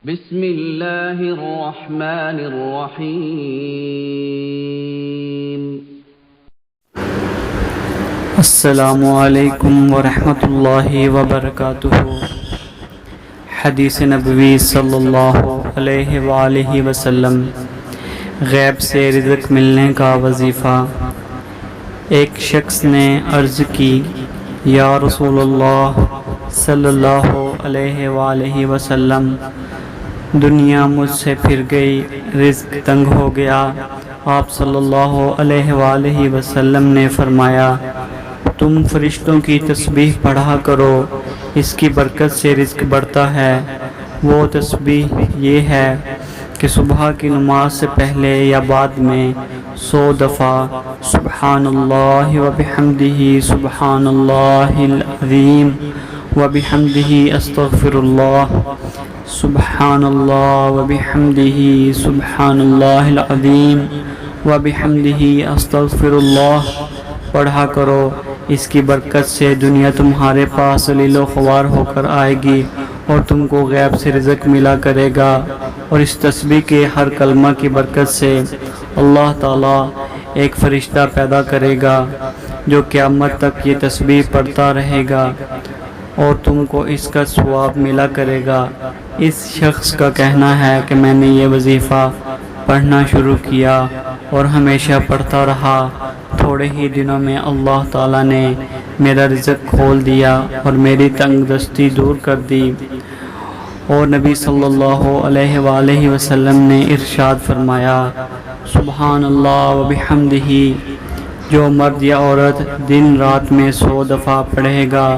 بسم اللہ الرحمن الرحیم۔ السلام علیکم ورحمۃ اللہ وبرکاتہ۔ حدیث نبوی صلی اللہ علیہ وآلہ وسلم، غیب سے رزق ملنے کا وظیفہ۔ ایک شخص نے عرض کی، یا رسول اللہ صلی اللہ علیہ وآلہ وسلم، دنیا مجھ سے پھر گئی، رزق تنگ ہو گیا۔ آپ صلی اللہ علیہ وآلہ وسلم نے فرمایا، تم فرشتوں کی تسبیح پڑھا کرو، اس کی برکت سے رزق بڑھتا ہے۔ وہ تسبیح یہ ہے کہ صبح کی نماز سے پہلے یا بعد میں 100 دفعہ سبحان اللہ وبحمدہ سبحان اللہ العظیم وبحمدہ استغفر اللہ، سبحان اللہ وبحمدہ سبحان اللہ العظیم وبحمدہ استغفر اللہ پڑھا کرو۔ اس کی برکت سے دنیا تمہارے پاس ذلیل و خوار ہو کر آئے گی اور تم کو غیب سے رزق ملا کرے گا، اور اس تسبیح کے ہر کلمہ کی برکت سے اللہ تعالیٰ ایک فرشتہ پیدا کرے گا جو قیامت تک یہ تسبیح پڑھتا رہے گا اور تم کو اس کا ثواب ملا کرے گا۔ اس شخص کا کہنا ہے کہ میں نے یہ وظیفہ پڑھنا شروع کیا اور ہمیشہ پڑھتا رہا۔ تھوڑے ہی دنوں میں اللہ تعالیٰ نے میرا رزق کھول دیا اور میری تنگ دستی دور کر دی۔ اور نبی صلی اللہ علیہ وآلہ وسلم نے ارشاد فرمایا، سبحان اللہ وبحمدہ، جو مرد یا عورت دن رات میں 100 دفعہ پڑھے گا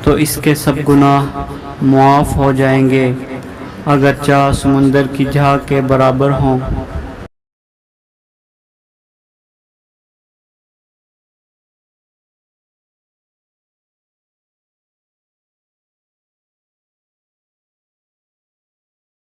تو اس کے سب گناہ معاف ہو جائیں گے، اگرچہ سمندر کی جھاگ کے برابر ہوں۔